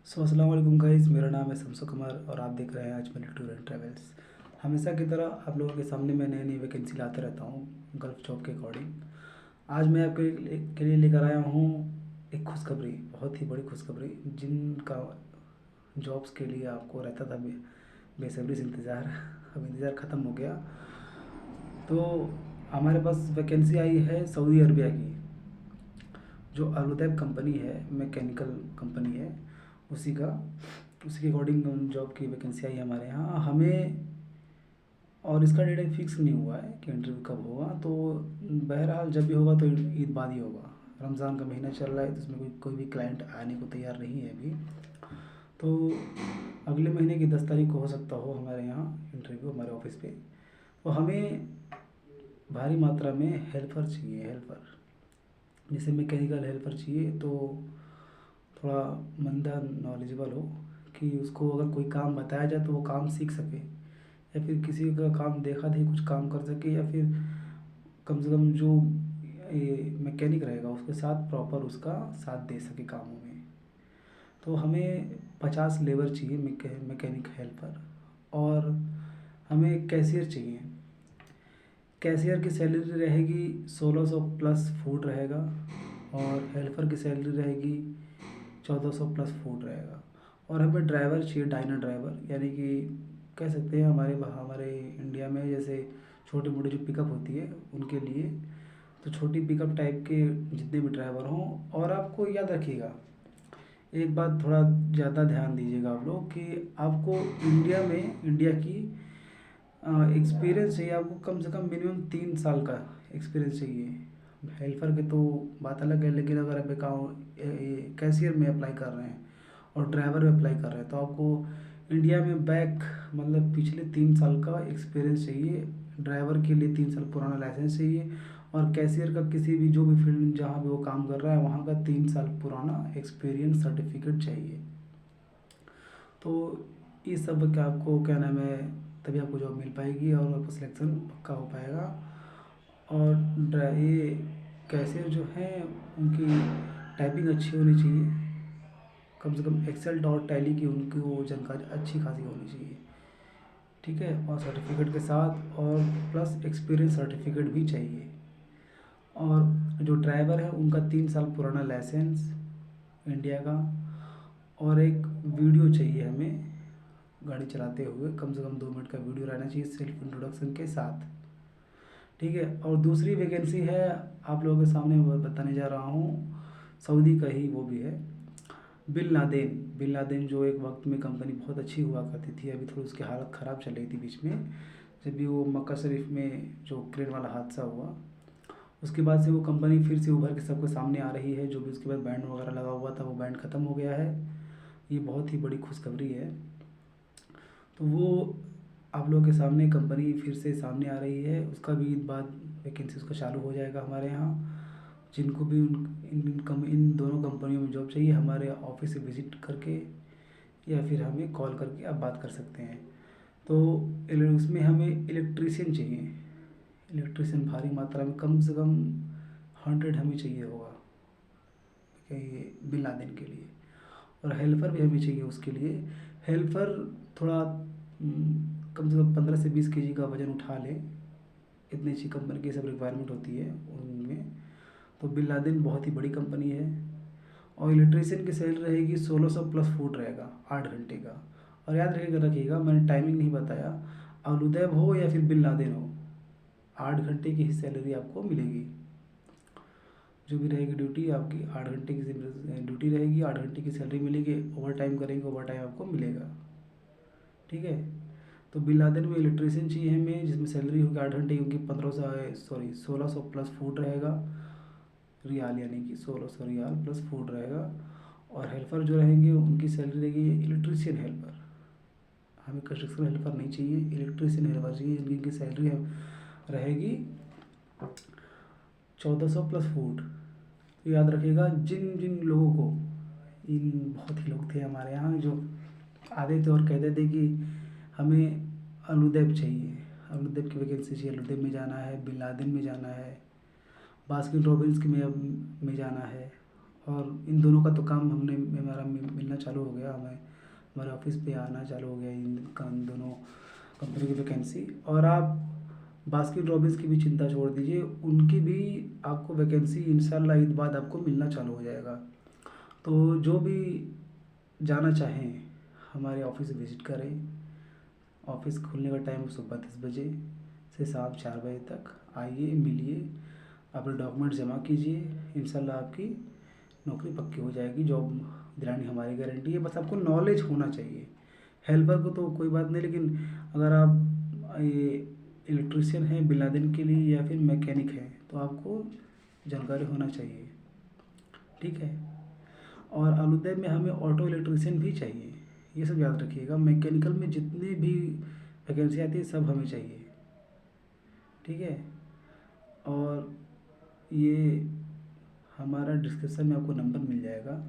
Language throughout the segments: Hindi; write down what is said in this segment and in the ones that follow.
अस्सलाम वालेकुम गाइस, मेरा नाम है शम्सु कुमार और आप देख रहे हैं अजमेर टूर एंड ट्रेवल्स। हमेशा की तरह आप लोगों के सामने मैं नई नई वैकेंसी लाते रहता हूँ गल्फ जॉब के अकॉर्डिंग। आज मैं आपके लिए लेकर आया हूँ एक खुशखबरी, बहुत ही बड़ी खुशखबरी जिनका जॉब्स के लिए आपको रहता था बेसब्री से इंतज़ार। अब इंतज़ार ख़त्म हो गया। तो हमारे पास वैकेंसी आई है सऊदी अरबिया की। जो अलुदैब कंपनी है, मैकेनिकल कंपनी है, उसी का उसी के अकॉर्डिंग जॉब की वैकेंसी आई है हमारे यहाँ हमें। और इसका डेट अभी फिक्स नहीं हुआ है कि इंटरव्यू कब होगा। तो बहरहाल जब भी होगा तो ईद बाद ही होगा। रमज़ान का महीना चल रहा है तो इसमें कोई कोई भी क्लाइंट आने को तैयार नहीं है अभी। तो अगले महीने की 10 तारीख को हो सकता हो हमारे यहाँ इंटरव्यू हमारे ऑफिस पे। तो हमें भारी मात्रा में हेल्पर चाहिए, हेल्पर जैसे मैकेनिकल हेल्पर चाहिए। तो थोड़ा मंदा नॉलेजेबल हो कि उसको अगर कोई काम बताया जाए तो वो काम सीख सके, या फिर किसी का काम देखा देखी कुछ काम कर सके, या फिर कम से कम जो ये मैकेनिक रहेगा उसके साथ प्रॉपर उसका साथ दे सके कामों में। तो हमें 50 लेबर चाहिए, मैकेनिक हेल्पर। और हमें कैशियर चाहिए। कैशियर की सैलरी रहेगी 1600 प्लस फूड रहेगा, और हेल्पर की सैलरी रहेगी 1400 प्लस फूड रहेगा। और हमें ड्राइवर चाहिए, डाइनर ड्राइवर, यानी कि कह सकते हैं हमारे इंडिया में जैसे छोटी मोटी जो पिकअप होती है उनके लिए। तो छोटी पिकअप टाइप के जितने भी ड्राइवर हों। और आपको याद रखिएगा एक बात, थोड़ा ज़्यादा ध्यान दीजिएगा आप लोग कि आपको इंडिया की एक्सपीरियंस चाहिए। आपको कम से कम मिनिमम 3 साल का एक्सपीरियंस चाहिए। हेल्पर के तो बात अलग है, लेकिन अगर आप कैशियर में अप्लाई कर रहे हैं और ड्राइवर में अप्लाई कर रहे हैं तो आपको इंडिया में बैक मतलब पिछले 3 साल का एक्सपीरियंस चाहिए। ड्राइवर के लिए 3 साल पुराना लाइसेंस चाहिए, और कैशियर का किसी भी जो भी फील्ड में जहाँ भी वो काम कर रहा है वहाँ का 3 साल पुराना एक्सपीरियंस सर्टिफिकेट चाहिए। तो इस सब का आपको क्या नाम है, तभी आपको जॉब मिल पाएगी और आपका सिलेक्शन पक्का हो पाएगा। और ये कैशियर जो हैं उनकी टाइपिंग अच्छी होनी चाहिए, कम से कम एक्सेल डॉट टैली की उनकी वो जानकारी अच्छी खासी होनी चाहिए। ठीक है, और सर्टिफिकेट के साथ और प्लस एक्सपीरियंस सर्टिफिकेट भी चाहिए। और जो ड्राइवर है उनका 3 साल पुराना लाइसेंस इंडिया का, और एक वीडियो चाहिए हमें गाड़ी चलाते हुए, कम से कम 2 मिनट का वीडियो रहना चाहिए सेल्फ इंट्रोडक्शन के साथ। ठीक है, और दूसरी वैकेंसी है आप लोगों के सामने मैं बताने जा रहा हूँ, सऊदी का ही वो भी है। बिन लादेन जो एक वक्त में कंपनी बहुत अच्छी हुआ करती थी, अभी थोड़ी उसकी हालत ख़राब चल रही थी बीच में, जब भी वो मक्का शरीफ में जो क्रेन वाला हादसा हुआ उसके बाद से वो कंपनी फिर से उभर के सबके सामने आ रही है। जो भी उसके बाद बैंड वगैरह लगा हुआ था वो बैंड ख़त्म हो गया है। ये बहुत ही बड़ी खुशखबरी है। तो वो आप लोगों के सामने कंपनी फिर से सामने आ रही है, उसका भी बाद वैकेंसी उसका चालू हो जाएगा हमारे यहाँ। जिनको भी इन दोनों कंपनियों में जॉब चाहिए हमारे ऑफिस से विज़िट करके या फिर हमें कॉल करके आप बात कर सकते हैं। तो उसमें हमें इलेक्ट्रीशियन चाहिए। इलेक्ट्रीशियन भारी मात्रा में, कम से कम 100 हमें चाहिए होगा कि बिन लादेन के लिए। और हेल्पर भी हमें चाहिए उसके लिए। हेल्पर थोड़ा कम से कम 15 से 20 केजी का वज़न उठा ले, इतनी अच्छी कंपनी की सब रिक्वायरमेंट होती है उनमें। तो बिन लादेन बहुत ही बड़ी कंपनी है। और इलेक्ट्रीशियन की सैलरी रहेगी 1600 प्लस फूड रहेगा 8 घंटे का। और याद रखिएगा मैंने टाइमिंग नहीं बताया, अलुदैब हो या फिर बिन लादेन हो, 8 घंटे की ही सैलरी आपको मिलेगी। जो भी रहेगी ड्यूटी आपकी 8 घंटे की ड्यूटी रहेगी, 8 घंटे की सैलरी मिलेगी। ओवर टाइम करेंगे ओवर टाइम आपको मिलेगा। ठीक है, तो बिन लादेन में इलेक्ट्रीशियन चाहिए हमें, जिसमें सैलरी होगी 8 घंटे की उनकी 1600 प्लस फूड रहेगा रियाल, यानी कि 1600 रियाल प्लस फूड रहेगा। और हेल्पर जो रहेंगे उनकी सैलरी रहेगी इलेक्ट्रीशियन हेल्पर, हमें कंस्ट्रक्शन हेल्पर नहीं चाहिए, इलेक्ट्रीशियन हेल्पर चाहिए जिनकी सैलरी रहेगी 1400 प्लस फूड। तो याद रखिएगा जिन जिन लोगों को, इन बहुत ही लोग थे हमारे यहाँ जो आते थे और कहते थे कि हमें अलुदैब चाहिए, अलुदैब की वैकेंसी चाहिए, अलुदैब में जाना है, बिन लादेन में जाना है, बास्किन रॉबिन्स में जाना है, और इन दोनों का तो काम हमारा मिलना चालू हो गया। हमें हमारे ऑफिस पे आना चालू हो गया इन दोनों कंपनी की वैकेंसी। और आप बास्किन रॉबिन्स की भी चिंता छोड़ दीजिए, उनकी भी आपको वैकेंसी इंशाल्लाह ईद बाद आपको मिलना चालू हो जाएगा। तो जो भी जाना चाहें हमारे ऑफिस विज़िट करें। ऑफिस खुलने का टाइम सुबह 10 बजे से शाम 4 बजे तक। आइए, मिलिए, अपने डॉक्यूमेंट जमा कीजिए, इंशाल्लाह आपकी नौकरी पक्की हो जाएगी। जॉब दिलानी हमारी गारंटी है, बस आपको नॉलेज होना चाहिए। हेल्पर को तो कोई बात नहीं, लेकिन अगर आप ये इलेक्ट्रिशियन हैं बिलादिन के लिए या फिर मैकेनिक हैं तो आपको जानकारी होना चाहिए, ठीक है। और अनुदैव में हमें ऑटो इलेक्ट्रिशियन भी चाहिए, ये सब याद रखिएगा। मैकेनिकल में जितनी भी वैकेंसी आती है सब हमें चाहिए, ठीक है। और ये हमारा डिस्क्रिप्शन में आपको नंबर मिल जाएगा,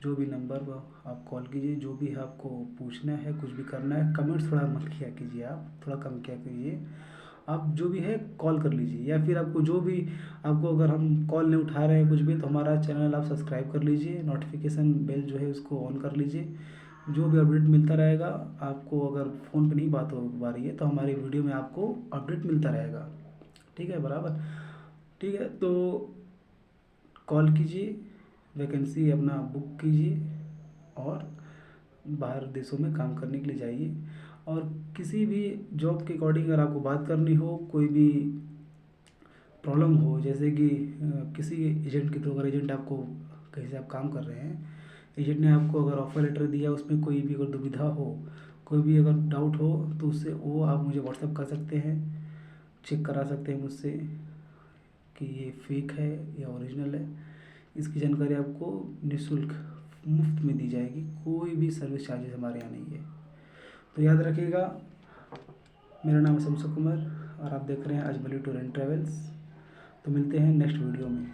जो भी नंबर आप कॉल कीजिए। जो भी आपको पूछना है, कुछ भी करना है, कमेंट्स थोड़ा मत किया कीजिए, आप थोड़ा कम किया कीजिए। आप जो भी है कॉल कर लीजिए, या फिर आपको जो भी आपको अगर हम कॉल नहीं उठा रहे हैं कुछ भी, तो हमारा चैनल आप सब्सक्राइब कर लीजिए, नोटिफिकेशन बेल जो है उसको ऑन कर लीजिए। जो भी अपडेट मिलता रहेगा आपको, अगर फ़ोन पे नहीं बात हो पा रही है तो हमारी वीडियो में आपको अपडेट मिलता रहेगा, ठीक है, बराबर। ठीक है, तो कॉल कीजिए, वैकेंसी अपना बुक कीजिए और बाहर देशों में काम करने के लिए जाइए। और किसी भी जॉब के अकॉर्डिंग अगर आपको बात करनी हो, कोई भी प्रॉब्लम हो, जैसे कि किसी एजेंट के थ्रू, अगर एजेंट आपको कहीं से आप काम कर रहे हैं, एजेंट ने आपको अगर ऑफर लेटर दिया, उसमें कोई भी अगर दुविधा हो, कोई भी अगर डाउट हो, तो उससे वो आप मुझे व्हाट्सअप कर सकते हैं, चेक करा सकते हैं मुझसे कि ये फेक है या ओरिजिनल है। इसकी जानकारी आपको निःशुल्क मुफ्त में दी जाएगी, कोई भी सर्विस चार्जेस हमारे यहाँ नहीं है। तो याद रखिएगा, मेरा नाम है शमसु कुमार और आप देख रहे हैं अजमली टूर एंड ट्रेवल्स। तो मिलते हैं नेक्स्ट वीडियो में।